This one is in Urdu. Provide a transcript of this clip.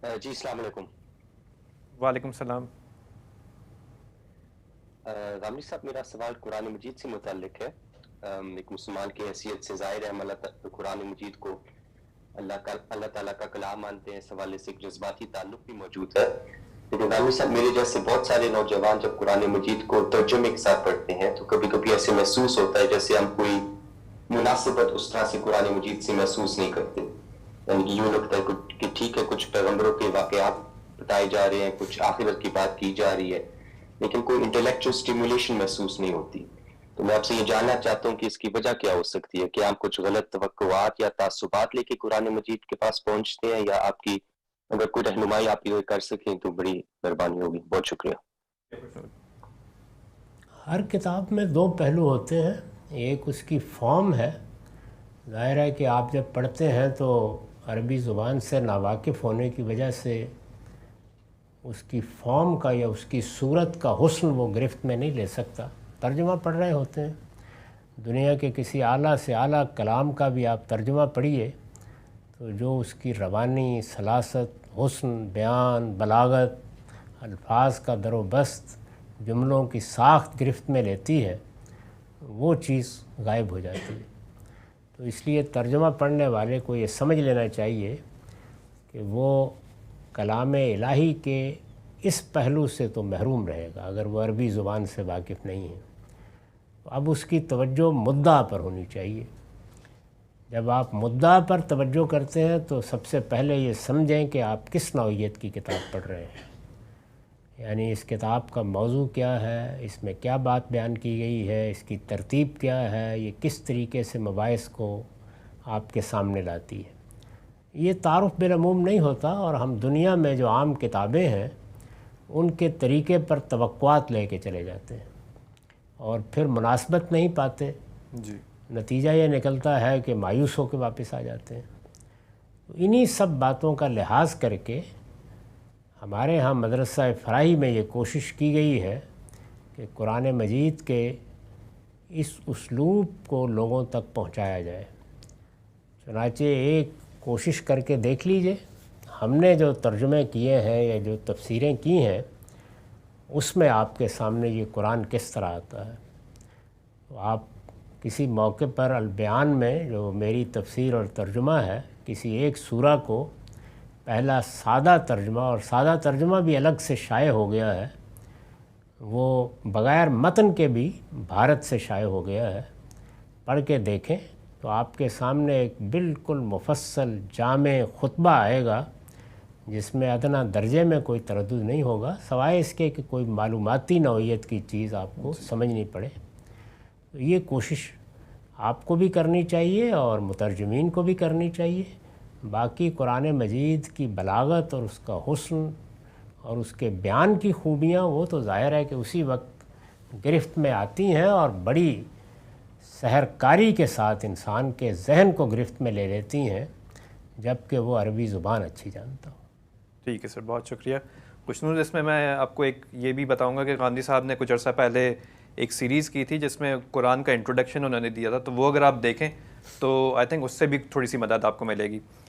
جی السلام علیکم۔ وعلیکم السلام۔ غامدی صاحب، میرا سوال قرآن مجید سے متعلق ہے۔ ایک مسلمان کی حیثیت سے ظاہر ہے ہم قرآن مجید کو اللہ تعالیٰ کا کلام مانتے ہیں، اس حوالے سے ایک جذباتی تعلق بھی موجود ہے۔ لیکن غامدی صاحب، میرے جیسے بہت سارے نوجوان جب قرآن مجید کو ترجمے کے ساتھ پڑھتے ہیں تو کبھی کبھی ایسے محسوس ہوتا ہے جیسے ہم کوئی مناسبت اس طرح سے قرآن مجید سے محسوس نہیں کرتے، یعنی کہ یوں لگتا ہے کہ ٹھیک ہے کچھ پیغمبروں کے واقعات بتائے جا رہے ہیں، کچھ آخرت کی بات کی جا رہی ہے، لیکن کوئی انٹلیکچوئل سٹیمولیشن محسوس نہیں ہوتی۔ تو میں آپ سے یہ جاننا چاہتا ہوں کہ اس کی وجہ کیا ہو سکتی ہے؟ کیا ہم کچھ غلط توقعات یا تعصبات لے کے قرآن مجید کے پاس پہنچتے ہیں، یا آپ کی اگر کوئی رہنمائی آپ یہ کر سکیں تو بڑی مہربانی ہوگی۔ بہت شکریہ۔ ہر کتاب میں دو پہلو ہوتے ہیں، ایک اس کی فارم ہے۔ ظاہر ہے کہ آپ جب پڑھتے ہیں تو عربی زبان سے ناواقف ہونے کی وجہ سے اس کی فارم کا یا اس کی صورت کا حسن وہ گرفت میں نہیں لے سکتا۔ ترجمہ پڑھ رہے ہوتے ہیں، دنیا کے کسی اعلیٰ سے اعلیٰ کلام کا بھی آپ ترجمہ پڑھیے تو جو اس کی روانی، سلاست، حسن بیان، بلاغت، الفاظ کا در و بست، جملوں کی ساخت گرفت میں لیتی ہے، وہ چیز غائب ہو جاتی ہے۔ تو اس لیے ترجمہ پڑھنے والے کو یہ سمجھ لینا چاہیے کہ وہ کلام الہی کے اس پہلو سے تو محروم رہے گا اگر وہ عربی زبان سے واقف نہیں ہے۔ اب اس کی توجہ مدعا پر ہونی چاہیے۔ جب آپ مدعا پر توجہ کرتے ہیں تو سب سے پہلے یہ سمجھیں کہ آپ کس نوعیت کی کتاب پڑھ رہے ہیں، یعنی اس کتاب کا موضوع کیا ہے، اس میں کیا بات بیان کی گئی ہے، اس کی ترتیب کیا ہے، یہ کس طریقے سے مباحث کو آپ کے سامنے لاتی ہے۔ یہ تعارف بالعموم نہیں ہوتا، اور ہم دنیا میں جو عام کتابیں ہیں ان کے طریقے پر توقعات لے کے چلے جاتے ہیں اور پھر مناسبت نہیں پاتے۔ جی، نتیجہ یہ نکلتا ہے کہ مایوس ہو کے واپس آ جاتے ہیں۔ انہی سب باتوں کا لحاظ کر کے ہمارے ہاں مدرسہ فراہی میں یہ کوشش کی گئی ہے کہ قرآن مجید کے اس اسلوب کو لوگوں تک پہنچایا جائے۔ چنانچہ ایک کوشش کر کے دیکھ لیجئے، ہم نے جو ترجمے کیے ہیں یا جو تفسیریں کی ہیں اس میں آپ کے سامنے یہ قرآن کس طرح آتا ہے۔ تو آپ کسی موقع پر البیان میں جو میری تفسیر اور ترجمہ ہے، کسی ایک سورہ کو پہلا سادہ ترجمہ، اور سادہ ترجمہ بھی الگ سے شائع ہو گیا ہے، وہ بغیر متن کے بھی بھارت سے شائع ہو گیا ہے، پڑھ کے دیکھیں تو آپ کے سامنے ایک بالکل مفصل جامع خطبہ آئے گا جس میں ادنیٰ درجے میں کوئی تردد نہیں ہوگا، سوائے اس کے کہ کوئی معلوماتی نوعیت کی چیز آپ کو سمجھنی پڑے۔ تو یہ کوشش آپ کو بھی کرنی چاہیے اور مترجمین کو بھی کرنی چاہیے۔ باقی قرآن مجید کی بلاغت اور اس کا حسن اور اس کے بیان کی خوبیاں وہ تو ظاہر ہے کہ اسی وقت گرفت میں آتی ہیں اور بڑی سحرکاری کے ساتھ انسان کے ذہن کو گرفت میں لے لیتی ہیں، جبکہ وہ عربی زبان اچھی جانتا ہو۔ ٹھیک ہے سر، بہت شکریہ۔ خوشنود، اس میں آپ کو ایک یہ بھی بتاؤں گا کہ غامدی صاحب نے کچھ عرصہ پہلے ایک سیریز کی تھی جس میں قرآن کا انٹروڈکشن انہوں نے دیا تھا، تو وہ اگر آپ دیکھیں تو آئی تھنک اس سے بھی تھوڑی سی مدد آپ کو ملے گی۔